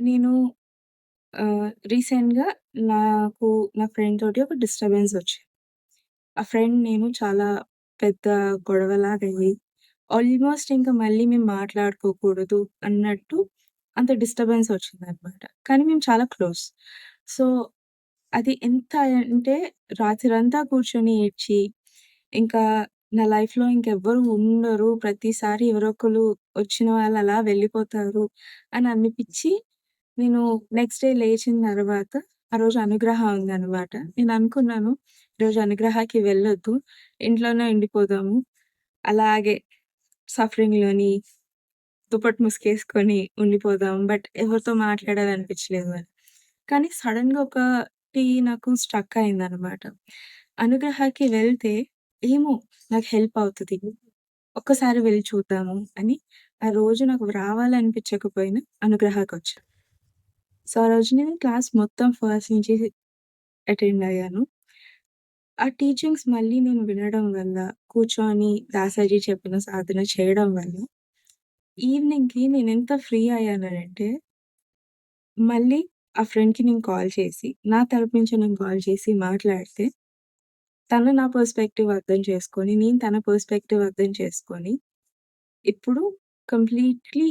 నేను రీసెంట్‌గా నాకు నా ఫ్రెండ్ తోటి ఒక డిస్టర్బెన్స్ వచ్చింది. ఆ ఫ్రెండ్ నేను చాలా పెద్ద గొడవలాగయ్యి, ఆల్మోస్ట్ ఇంక మళ్ళీ మేము మాట్లాడుకోకూడదు అన్నట్టు అంత డిస్టర్బెన్స్ వచ్చిందనమాట. కానీ మేము చాలా క్లోజ్. సో, అది ఎంత అంటే రాత్రంతా కూర్చొని ఏడ్చి, ఇంకా నా లైఫ్‌లో ఇంకెవ్వరు ఉండరు. ప్రతిసారి ఎవరో ఒకళ్ళు వచ్చిన వాళ్ళు అలా వెళ్ళిపోతారు అని అనిపిచ్చి, నేను నెక్స్ట్ డే లేచిన తర్వాత ఆ రోజు అనుగ్రహ ఉందనమాట. నేననుకున్నాను, ఈరోజు అనుగ్రహకి వెళ్ళొద్దు. ఇంట్లోనే ఉండిపోదాము. అలాగే సఫరింగ్‌లోని దుప్పటి ముసుగేసుకొని ఉండిపోదాం. బట్ ఎవరితో మాట్లాడాలనిపించలేదు అని. కానీ సడెన్‌గా ఒకటి నాకు స్ట్రక్ అయిందనమాట. అనుగ్రహకి వెళ్తే ఏమో నాకు హెల్ప్ అవుతది. ఒక్కసారి వెళ్లి చూద్దాము అని ఆ రోజు నాకు రావాలనిపించకపోయినా అనుగ్రహకొచ్చా. సో, ఆ రోజు నేను క్లాస్ మొత్తం ఫస్ట్ నుంచి అటెండ్ అయ్యాను. ఆ టీచింగ్స్ మళ్ళీ నేను వినడం వల్ల, కూర్చొని దాసాజీ చెప్పిన సాధన చేయడం వల్ల ఈవినింగ్‌కి నేనెంత ఫ్రీ అయ్యానంటే, మళ్ళీ ఆ ఫ్రెండ్‌కి నేను కాల్ చేసి, నా తరపు నుంచి నేను కాల్ చేసి మాట్లాడితే, తను నా పర్స్‌పెక్టివ్ అర్థం చేసుకొని, నేను తన పర్స్‌పెక్టివ్ అర్థం చేసుకొని, ఇప్పుడు కంప్లీట్‌లీ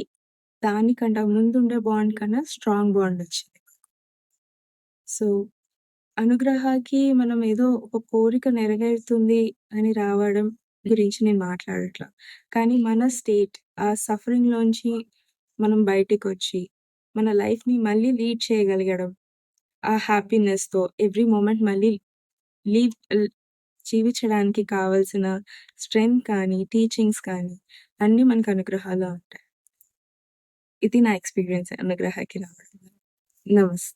దానికంటే ముందుండే బాండ్ కన్నా స్ట్రాంగ్ బాండొచ్చింది. సో, అనుగ్రహకి మనం ఏదో ఒక కోరిక నెరవేరుతుంది అని రావడం గురించి నేను మాట్లాడట్ల. కానీ మన స్టేట్ ఆ సఫరింగ్‌లోంచి మనం బయటికొచ్చి, మన లైఫ్‌ని మళ్ళీ లీడ్ చేయగలగడం, ఆ హ్యాపీనెస్‌తో ఎవ్రీ మొమెంట్ మళ్ళీ లీవ్ ల్ జీవించడానికి కావాల్సిన స్ట్రెంగ్త్ కానీ, టీచింగ్స్ కానీ అన్నీ మనకు అనుగ్రహాలో ఉంటాయి. ఇది నా ఎక్స్‌పీరియన్స్ అనుగ్రహకి రావడం. నమస్తే.